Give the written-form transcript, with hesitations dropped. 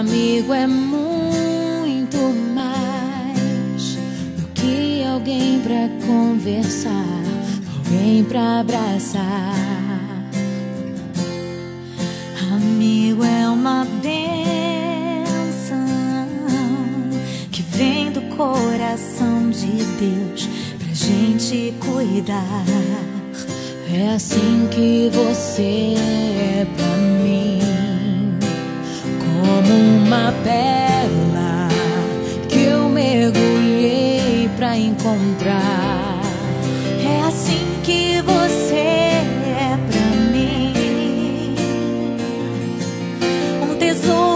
amigo é muito mais do que alguém pra conversar, alguém pra abraçar. Amigo é uma bênção que vem do coração de Deus pra gente cuidar. É assim que você é pra mim, como uma pérola que eu mergulhei pra encontrar. É assim que você é pra mim, um tesouro